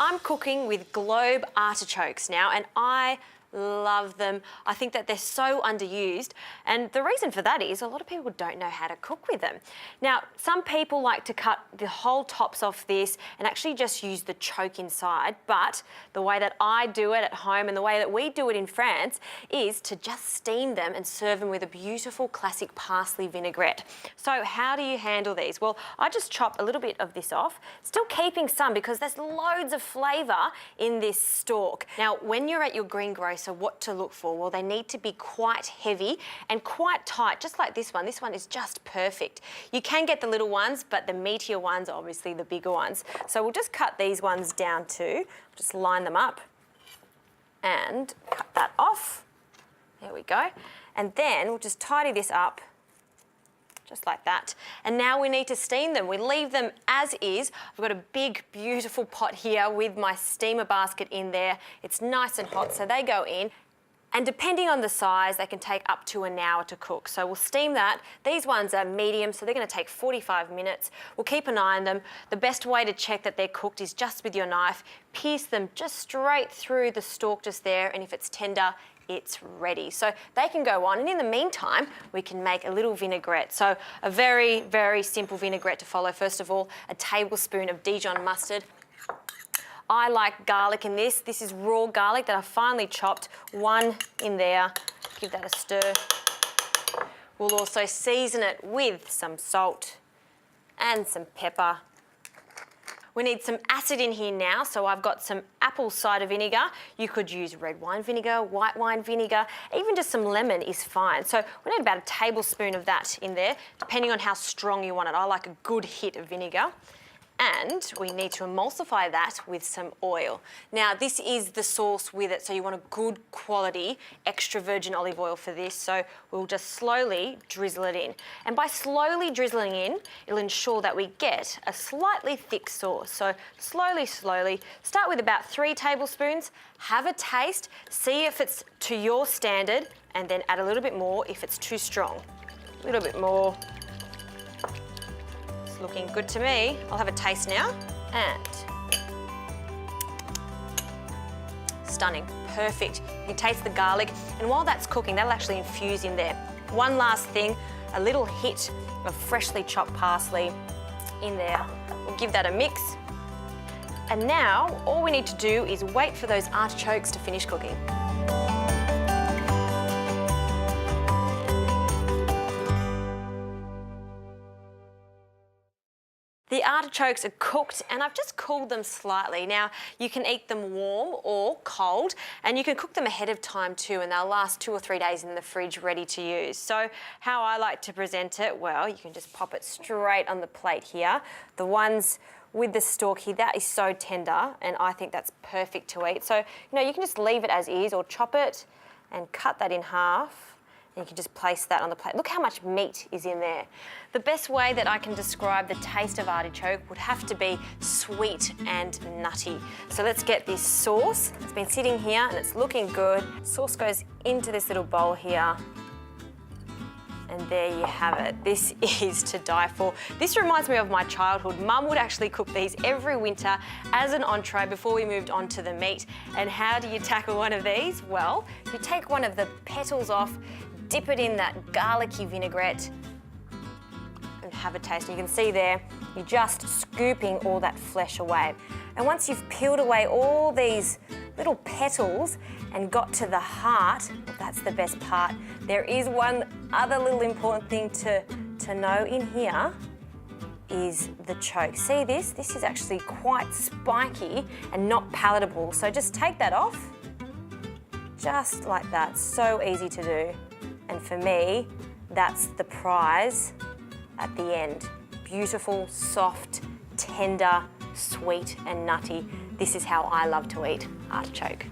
I'm cooking with globe artichokes now, and I love them. I think that they're so underused, and the reason for that is a lot of people don't know how to cook with them. Now, some people like to cut the whole tops off this and actually just use the choke inside, but the way that I do it at home and the way that we do it in France is to just steam them and serve them with a beautiful classic parsley vinaigrette. So how do you handle these? Well, I just chop a little bit of this off, still keeping some because there's loads of flavour in this stalk. Now, when you're at your greengrocer, what to look for? Well, they need to be quite heavy and quite tight, just like this one. This one is just perfect. You can get the little ones, but the meatier ones are obviously the bigger ones. So we'll just cut these ones down too. Just line them up and cut that off. There we go. And then we'll just tidy this up just like that. And now we need to steam them. We leave them as is. I've got a big, beautiful pot here with my steamer basket in there. It's nice and hot, so they go in. And depending on the size, they can take up to an hour to cook. So we'll steam that. These ones are medium, so they're gonna take 45 minutes. We'll keep an eye on them. The best way to check that they're cooked is just with your knife. Pierce them just straight through the stalk just there, and if it's tender, it's ready. So they can go on, and in the meantime, we can make a little vinaigrette. So a very, very simple vinaigrette to follow. First of all, a tablespoon of Dijon mustard. I like garlic in this. This is raw garlic that I finely chopped. One in there, give that a stir. We'll also season it with some salt and some pepper. We need some acid in here now, so I've got some apple cider vinegar. You could use red wine vinegar, white wine vinegar, even just some lemon is fine. So we need about a tablespoon of that in there, depending on how strong you want it. I like a good hit of vinegar. And we need to emulsify that with some oil. Now, this is the sauce with it, so you want a good quality extra virgin olive oil for this, so we'll just slowly drizzle it in. And by slowly drizzling in, it'll ensure that we get a slightly thick sauce. So slowly, slowly, start with about 3 tablespoons, have a taste, see if it's to your standard, and then add a little bit more if it's too strong. A little bit more. Looking good to me. I'll have a taste now, and stunning, perfect. You can taste the garlic, and while that's cooking, that'll actually infuse in there. One last thing, a little hit of freshly chopped parsley in there. We'll give that a mix. And now, all we need to do is wait for those artichokes to finish cooking. The artichokes are cooked, and I've just cooled them slightly. Now, you can eat them warm or cold, and you can cook them ahead of time too, and they'll last 2 or 3 days in the fridge ready to use. So how I like to present it, well, you can just pop it straight on the plate here. The ones with the stalk here, that is so tender, and I think that's perfect to eat. So, you know, you can just leave it as is or chop it and cut that in half. You can just place that on the plate. Look how much meat is in there. The best way that I can describe the taste of artichoke would have to be sweet and nutty. So let's get this sauce. It's been sitting here and it's looking good. Sauce goes into this little bowl here. And there you have it. This is to die for. This reminds me of my childhood. Mum would actually cook these every winter as an entree before we moved on to the meat. And how do you tackle one of these? Well, you take one of the petals off, dip it in that garlicky vinaigrette, and have a taste. You can see there, you're just scooping all that flesh away. And once you've peeled away all these little petals and got to the heart, well, that's the best part. There is one other little important thing to know in here is the choke. See this? This is actually quite spiky and not palatable. So just take that off, just like that. So easy to do. And for me, that's the prize at the end. Beautiful, soft, tender, sweet and nutty. This is how I love to eat artichoke.